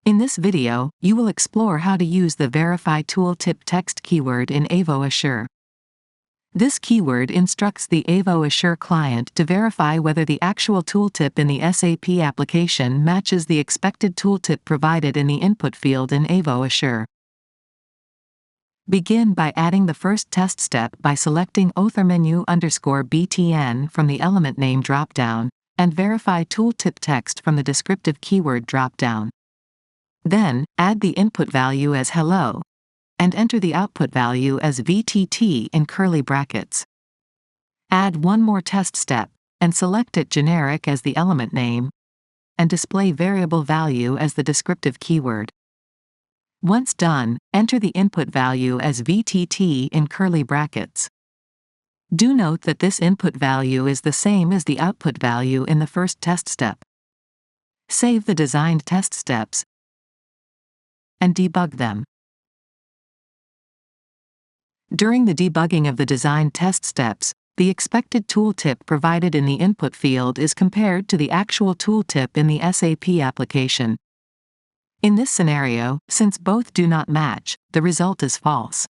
In this video, you will explore how to use the Verify tooltip text keyword in Avo Assure. This keyword instructs the Avo Assure client to verify whether the actual tooltip in the SAP application matches the expected tooltip provided in the input field in Avo Assure. Begin by adding the first test step by selecting authormenu_btn from the element name dropdown, and verify tooltip text from the descriptive keyword dropdown. Then, add the input value as hello, and enter the output value as VTT in curly brackets. Add one more test step, and select it generic as the element name, and display variable value as the descriptive keyword. Once done, enter the input value as VTT in curly brackets. Do note that this input value is the same as the output value in the first test step. Save the designed test steps and debug them. During the debugging of the designed test steps, the expected tooltip provided in the input field is compared to the actual tooltip in the SAP application. In this scenario, since both do not match, the result is false.